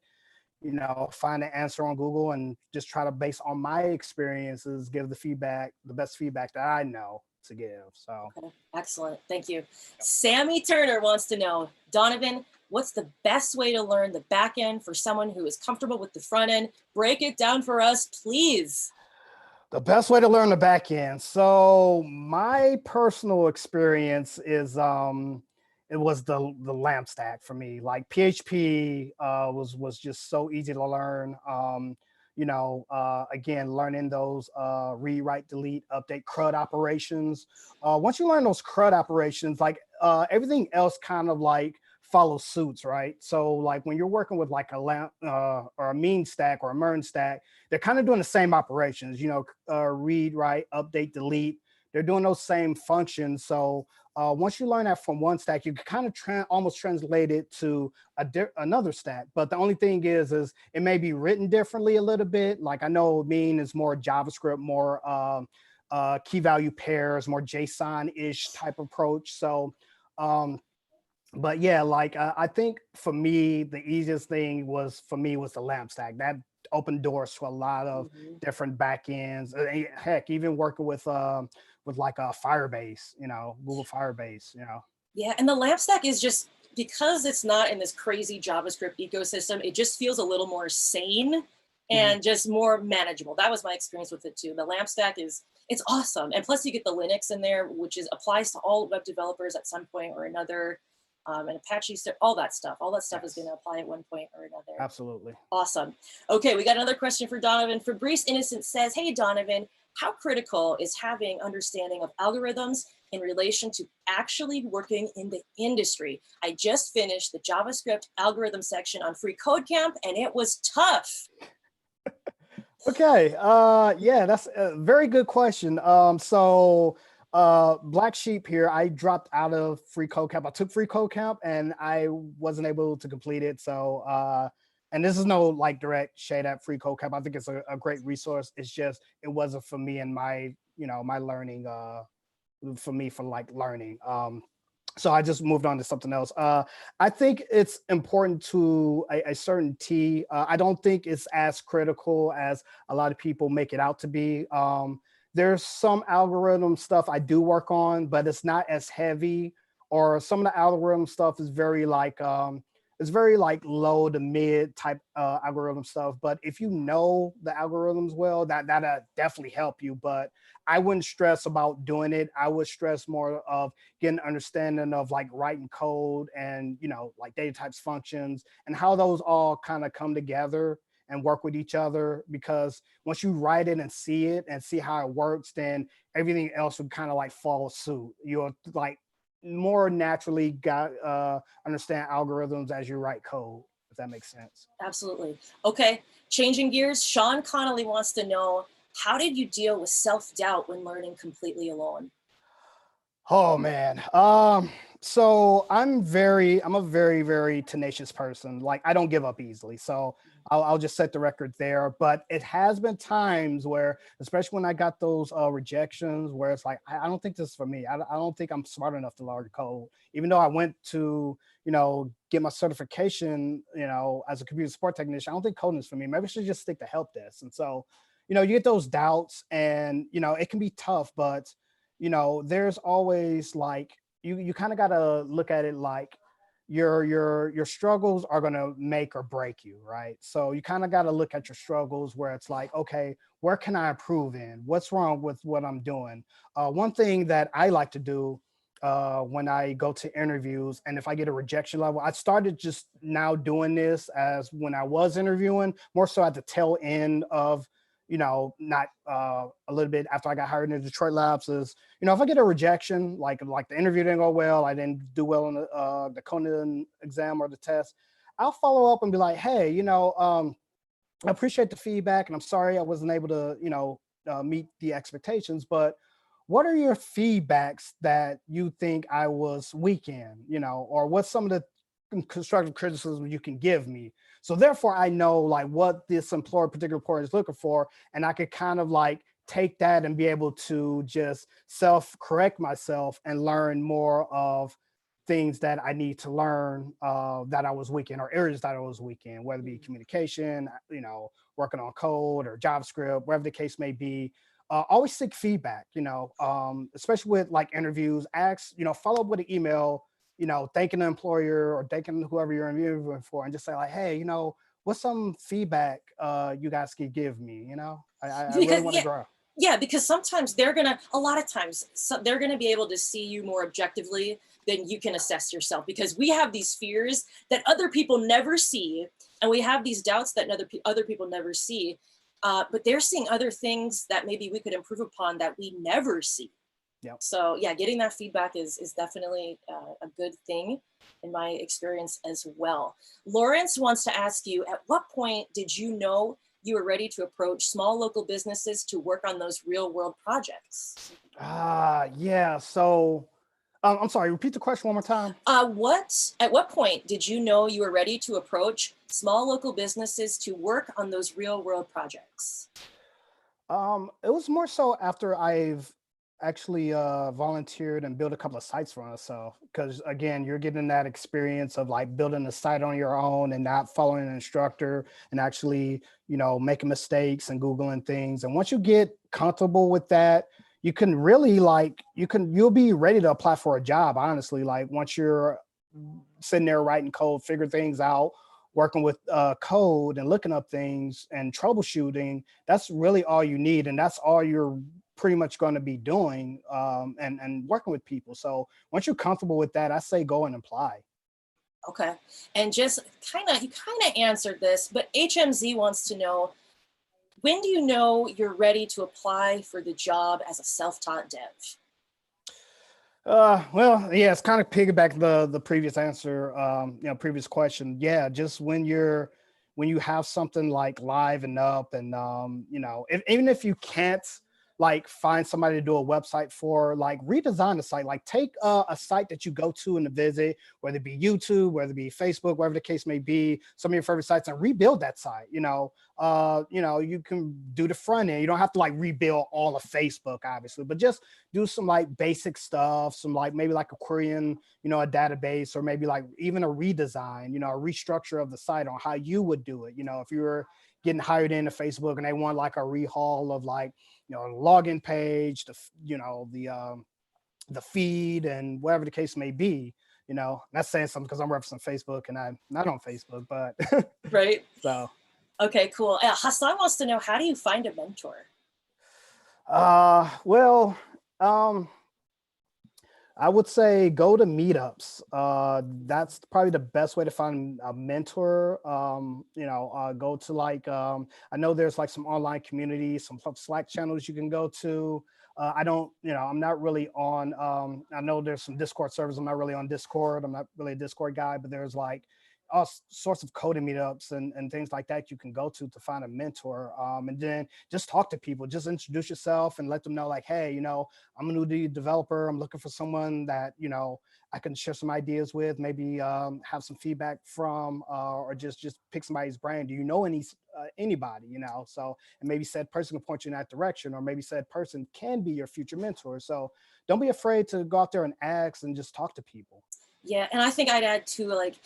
find an answer on Google and just try to, based on my experiences, give the best feedback that I know to give. So
Okay, excellent, thank you. Sammy Turner wants to know, Donovan, what's the best way to learn the back end for someone who is comfortable with the front end? Break it down for us, please.
the best way to learn the back end. So my personal experience is it was the lamp stack for me. Like PHP was just so easy to learn. Again, learning those read, write, delete, update, CRUD operations. Once you learn those CRUD operations, like everything else kind of like follow suits, right? So like when you're working with like a lamp or a mean stack or a MERN stack, they're kind of doing the same operations, read, write, update, delete. They're doing those same functions. So once you learn that from one stack, you can kind of almost translate it to another stack. But the only thing is it may be written differently a little bit. Like I know mean is more JavaScript, more key value pairs, more JSON-ish type approach. So but yeah, like I think for me, the easiest thing was the lamp stack. That opened doors to a lot of different backends. Heck, even working with like a Firebase, Google Firebase,
Yeah, and the lamp stack is just, because it's not in this crazy JavaScript ecosystem, it just feels a little more sane and just more manageable. That was my experience with it too. The lamp stack it's awesome. And plus you get the Linux in there, which applies to all web developers at some point or another. and Apache, all that stuff. All that stuff is
Yes.
going to apply at one point or another.
Absolutely.
Awesome. Okay, we got another question for Donovan. Fabrice Innocent says, hey, Donovan, how critical is having understanding of algorithms in relation to actually working in the industry? I just finished the JavaScript algorithm section on Free Code Camp, and it was tough.
Okay. Yeah, that's a very good question. Black sheep here, I dropped out of Free Code Camp. I took Free Code Camp and I wasn't able to complete it. And this is no like direct shade at Free Code Camp. I think it's a great resource. It's just, it wasn't for me and my, my learning, for me for like learning. So I just moved on to something else. I think it's important to a certain T. I don't think it's as critical as a lot of people make it out to be. There's some algorithm stuff I do work on, but it's not as heavy, or some of the algorithm stuff is very like, it's very like low to mid type algorithm stuff. But if you know the algorithms well, that'll definitely help you. But I wouldn't stress about doing it. I would stress more of getting an understanding of like writing code and, like data types, functions, and how those all kind of come together and work with each other. Because once you write it and see how it works, then everything else would kind of like follow suit. You'll like more naturally understand algorithms as you write code, if that makes sense.
Absolutely. Okay, changing gears, Sean Connolly wants to know, how did you deal with self-doubt when learning completely alone?
Oh man. So I'm a very, very tenacious person. Like I don't give up easily. So I'll just set the record there. But it has been times where, especially when I got those rejections, where it's like, I don't think this is for me. I don't think I'm smart enough to learn code. Even though I went to, get my certification, as a computer support technician, I don't think coding is for me. Maybe I should just stick to help desk. And so, you get those doubts, and it can be tough, but there's always like, you kind of got to look at it like your struggles are going to make or break you, right? So you kind of got to look at your struggles where it's like, okay, where can I improve in? What's wrong with what I'm doing? One thing that I like to do when I go to interviews, and if I get a rejection level, I started just now doing this as when I was interviewing, more so at the tail end of, not a little bit after I got hired in the Detroit labs, is, if I get a rejection, like the interview didn't go well, I didn't do well on the coding exam or the test, I'll follow up and be like, hey, I appreciate the feedback and I'm sorry I wasn't able to, meet the expectations, but what are your feedbacks that you think I was weak in, or what's some of the constructive criticism you can give me? So therefore I know like what this particular employer is looking for, and I could kind of like take that and be able to just self-correct myself and learn more of things that I need to learn that I was weak in, or areas that I was weak in, whether it be communication, working on code or JavaScript, whatever the case may be. Always seek feedback, especially with like interviews. Ask, follow up with an email, thanking the employer or thanking whoever you're interviewing for, and just say like, hey, what's some feedback you guys could give me? I really want to grow.
Yeah, because sometimes a lot of times, they're gonna be able to see you more objectively than you can assess yourself, because we have these fears that other people never see, and we have these doubts that other people never see, but they're seeing other things that maybe we could improve upon that we never see.
Yep.
So yeah, getting that feedback is definitely a good thing in my experience as well. Lawrence wants to ask you, at what point did you know you were ready to approach small local businesses to work on those real world projects?
Yeah. So I'm sorry, repeat the question one more time.
At what point did you know you were ready to approach small local businesses to work on those real world projects?
It was more so after I've actually volunteered and built a couple of sites for myself. Because again, you're getting that experience of like building a site on your own and not following an instructor, and actually, making mistakes and Googling things. And once you get comfortable with that, you can really like, you'll be ready to apply for a job, honestly. Like once you're sitting there writing code, figure things out, working with code and looking up things and troubleshooting, that's really all you need. And that's all you're pretty much going to be doing, and working with people. So once you're comfortable with that, I say go and apply.
Okay. And just you kind of answered this, but HMZ wants to know, when do you know you're ready to apply for the job as a self-taught dev?
Well, yeah, it's kind of piggyback the previous answer, previous question. Yeah, just when you have something like live and up, and even if you can't like find somebody to do a website for, like redesign the site, like take a site that you go to in the visit, whether it be YouTube, whether it be Facebook, whatever the case may be, some of your favorite sites, and rebuild that site. You can do the front end. You don't have to like rebuild all of Facebook, obviously, but just do some like basic stuff, some like maybe like a querying, a database, or maybe like even a redesign, a restructure of the site on how you would do it. If you were getting hired into Facebook and they want like a rehaul of like, login page, the feed and whatever the case may be, that's saying something because I'm referencing Facebook and I'm not on Facebook, but
Right.
so.
Okay, cool. Hassan wants to know, how do you find a mentor?
Well, I would say go to meetups. That's probably the best way to find a mentor. Go to like, I know there's like some online communities, some Slack channels you can go to. I don't, I'm not really on, I know there's some Discord servers. I'm not really on Discord. I'm not really a Discord guy, but there's like all sorts of coding meetups and things like that you can go to find a mentor. And then just talk to people, just introduce yourself and let them know like, hey, I'm a new developer. I'm looking for someone that, I can share some ideas with, maybe have some feedback from, or just pick somebody's brain. Do you know anybody, So, and maybe said person can point you in that direction, or maybe said person can be your future mentor. So don't be afraid to go out there and ask and just talk to people.
Yeah, and I think I'd add too, like,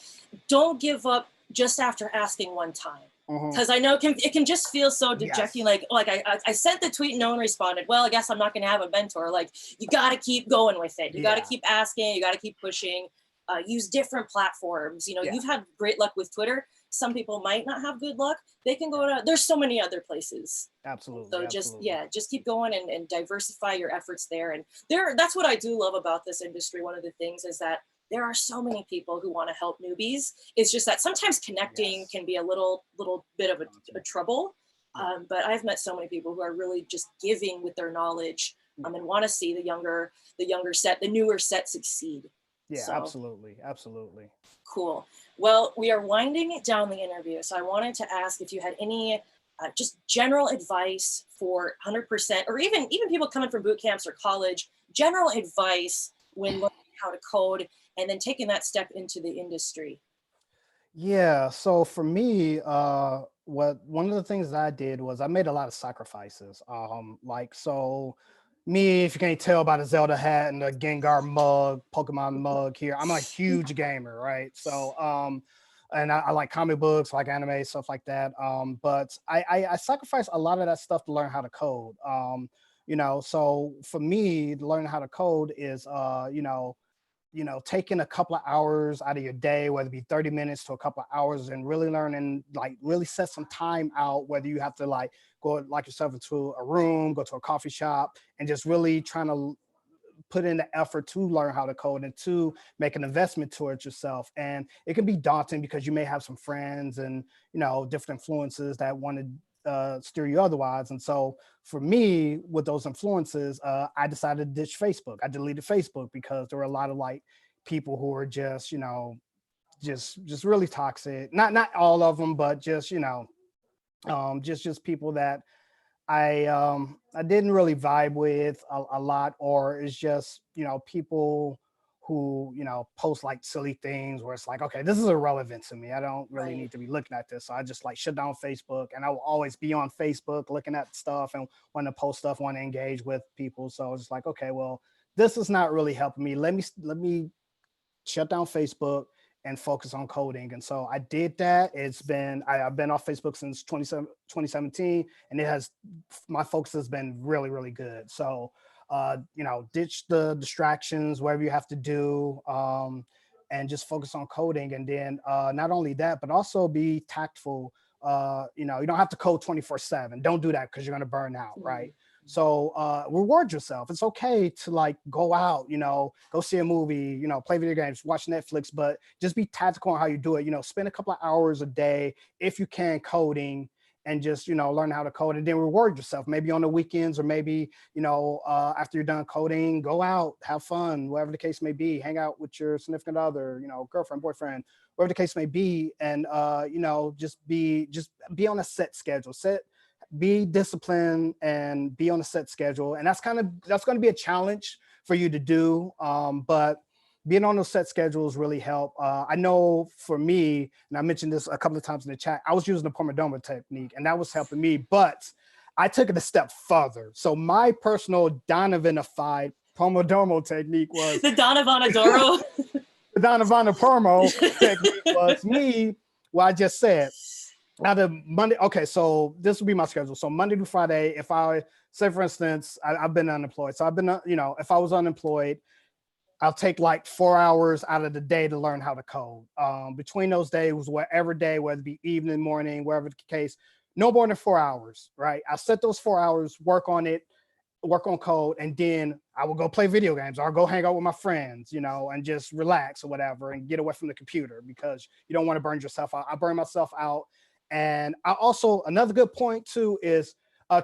don't give up just after asking one time. Because I know it can just feel so dejecting.
Yes.
Like I sent the tweet and no one responded. Well, I guess I'm not going to have a mentor. Like, you got to keep going with it. You got to keep asking. You got to keep pushing. Use different platforms. You've had great luck with Twitter. Some people might not have good luck. They can go to, there's so many other places.
Absolutely.
So
absolutely.
just keep going and diversify your efforts there. And that's what I do love about this industry. One of the things is that there are so many people who want to help newbies. It's just that sometimes connecting can be a little bit of a trouble. But I've met so many people who are really just giving with their knowledge, and want to see the newer set succeed.
Yeah, so. Absolutely.
Cool. Well, we are winding down the interview. So I wanted to ask if you had any just general advice for 100%, or even people coming from boot camps or college, general advice when learning how to code and then taking that step into the industry.
Yeah. So for me, one of the things that I did was I made a lot of sacrifices. If you can't tell by the Zelda hat and the Gengar mug, Pokemon mug here, I'm a huge gamer, right? So, and I like comic books, like anime, stuff like that. But I sacrificed a lot of that stuff to learn how to code. So for me, learning how to code is, taking a couple of hours out of your day, whether it be 30 minutes to a couple of hours, and really learning, like really set some time out, whether you have to like go like yourself into a room, go to a coffee shop, and just really trying to put in the effort to learn how to code and to make an investment towards yourself. And it can be daunting because you may have some friends and, different influences that want to steer you otherwise. And so for me, with those influences, I decided to ditch Facebook. I deleted Facebook because there were a lot of like people who were just, just really toxic. Not all of them, but just, just people that I didn't really vibe with a lot, or it's just, people who, post like silly things where it's like, okay, this is irrelevant to me. I don't really need to be looking at this. So I just like shut down Facebook, and I will always be on Facebook looking at stuff and want to post stuff, want to engage with people. So I was just like, okay, well, this is not really helping me. Let me shut down Facebook and focus on coding. And so I did that. I've been off Facebook since 2017, and my focus has been really, really good. So, ditch the distractions, whatever you have to do, and just focus on coding. And then not only that, but also be tactful you know, you don't have to code 24/7. Don't do that because you're going to burn out, right? So reward yourself. It's okay to like go out, you know, go see a movie, you know, play video games, watch Netflix, but just be tactical on how you do it. You know, spend a couple of hours a day, if you can, coding, and just, you know, learn how to code, and then reward yourself. Maybe on the weekends, or maybe, you know, after you're done coding, go out, have fun, whatever the case may be, hang out with your significant other, you know, girlfriend, boyfriend, whatever the case may be. And, you know, just be on a set schedule, be disciplined and be on a set schedule. And that's going to be a challenge for you to do. But being on those set schedules really help. I know for me, and I mentioned this a couple of times in the chat, I was using the Pomodoro technique and that was helping me, but I took it a step further. So my personal Donovan-ified Pomodoro technique was
the Donovan-adoro.
The Donovan Promo technique was me, what I just said. Out of Monday, okay, so this will be my schedule. So Monday to Friday, if I say, for instance, I've been unemployed. So I've been, you know, if I was unemployed, I'll take like 4 hours out of the day to learn how to code. Between those days, whatever day, whether it be evening, morning, wherever the case, no more than 4 hours, right? I'll set those 4 hours, work on it, work on code, and then I will go play video games or I'll go hang out with my friends, you know, and just relax or whatever and get away from the computer because you don't want to burn yourself out. I burn myself out. And I also, another good point too is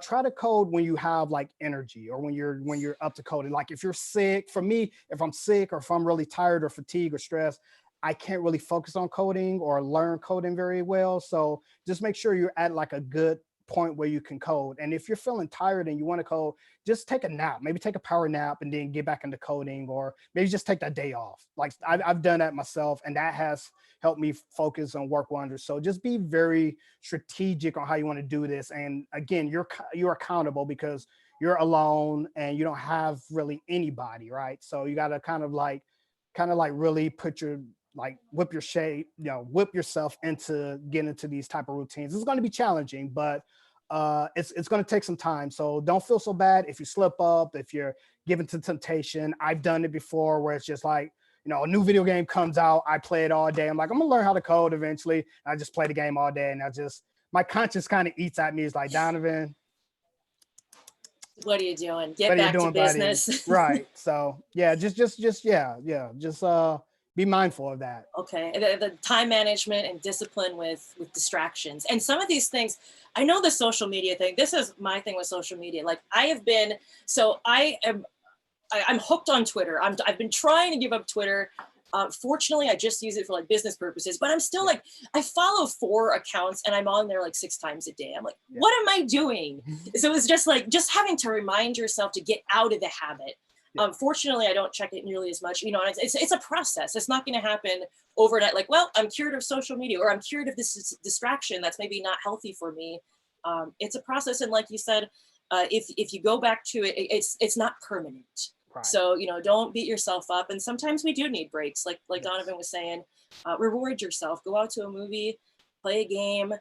try to code when you have like energy or when you're up to coding. Like if you're sick, for me, if I'm sick or if I'm really tired or fatigued or stressed, I can't really focus on coding or learn coding very well. So just make sure you're at like a good point where you can code. And if you're feeling tired and you want to code, just take a nap, maybe take a power nap and then get back into coding, or maybe just take that day off. Like I've done that myself and that has helped me focus on work wonders. So just be very strategic on how you want to do this. And again, you're accountable because you're alone and you don't have really anybody, right? So you got to kind of like really put your, like whip yourself into getting into these type of routines. It's going to be challenging, but it's going to take some time. So don't feel so bad if you slip up, if you're given to temptation. I've done it before where it's just like, you know, a new video game comes out, I play it all day. I'm like, I'm gonna learn how to code eventually. And I just play the game all day, and my conscience kind of eats at me. It's like, Donovan,
what are you doing? Get back to business.
Right. So yeah, just be mindful of that.
Okay, the time management and discipline with distractions. And some of these things, I know the social media thing, this is my thing with social media. Like I'm hooked on Twitter. I've been trying to give up Twitter. Fortunately, I just use it for like business purposes, but I'm still like, I follow 4 accounts and I'm on there like 6 times a day. I'm like, what am I doing? So it's just like, just having to remind yourself to get out of the habit. Fortunately, I don't check it nearly as much, you know, it's a process. It's not going to happen overnight. Like, well, I'm cured of social media, or I'm cured of this distraction that's maybe not healthy for me. It's a process. And like you said, if you go back to it, it's not permanent. Right. So, you know, don't beat yourself up. And sometimes we do need breaks. Like Donovan was saying, reward yourself, go out to a movie, play a game,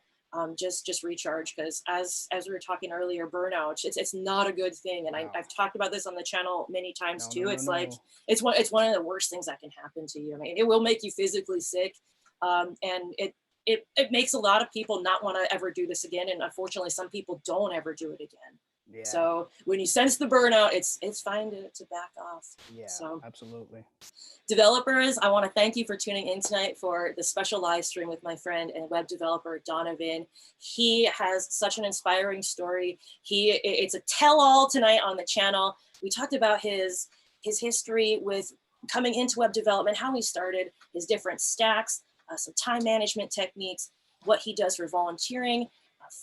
just recharge. Because as we were talking earlier, burnout, it's not a good thing. And I've talked about this on the channel many times too. It's one of the worst things that can happen to you. I mean, it will make you physically sick. And it makes a lot of people not want to ever do this again. And unfortunately, some people don't ever do it again. Yeah. So when you sense the burnout, it's fine to back off.
Yeah,
so
absolutely.
Developers, I want to thank you for tuning in tonight for the special live stream with my friend and web developer, Donovan. He has such an inspiring story. It's a tell-all tonight on the channel. We talked about his history with coming into web development, how he started, his different stacks, some time management techniques, what he does for volunteering,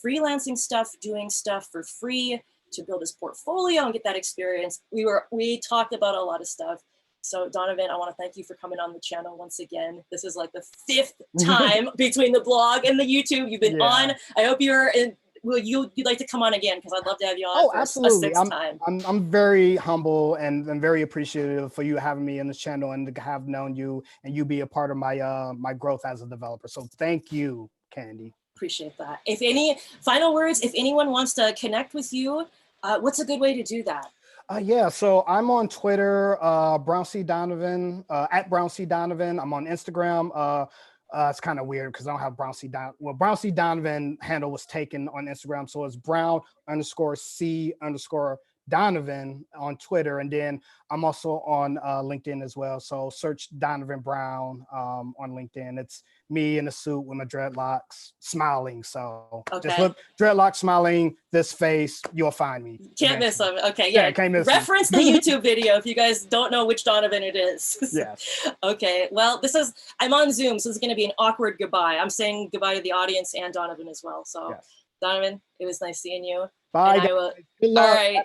freelancing stuff, doing stuff for free to build his portfolio and get that experience. We talked about a lot of stuff. So Donovan, I want to thank you for coming on the channel once again. This is like the 5th time between the blog and the YouTube you've been on. I hope you'd like to come on again, because I'd love to have you on for
absolutely.
a 6th time.
I'm very humble and I'm very appreciative for you having me in this channel and to have known you and you be a part of my my growth as a developer. So thank you, Candy.
Appreciate that. If any final words, if anyone wants to connect with you, what's a good way to do that?
Yeah, so I'm on Twitter, Brown C Donovan, at Brown C Donovan. I'm on Instagram, It's kind of weird because I don't have Brown C. Donovan. Well, Brown C. Donovan handle was taken on Instagram. So it's Brown_C_Donovan on Twitter. And then I'm also on LinkedIn as well. So search Donovan Brown on LinkedIn. It's me in a suit with my dreadlocks smiling. So just look, dreadlocks smiling, this face, you'll find me.
Can't miss them. Okay,
yeah. Can't miss
reference the YouTube video if you guys don't know which Donovan it is.
Yeah.
Okay, well, I'm on Zoom, so it's going to be an awkward goodbye. I'm saying goodbye to the audience and Donovan as well. So, yes. Donovan, it was nice seeing you.
Bye.
Good luck. All right.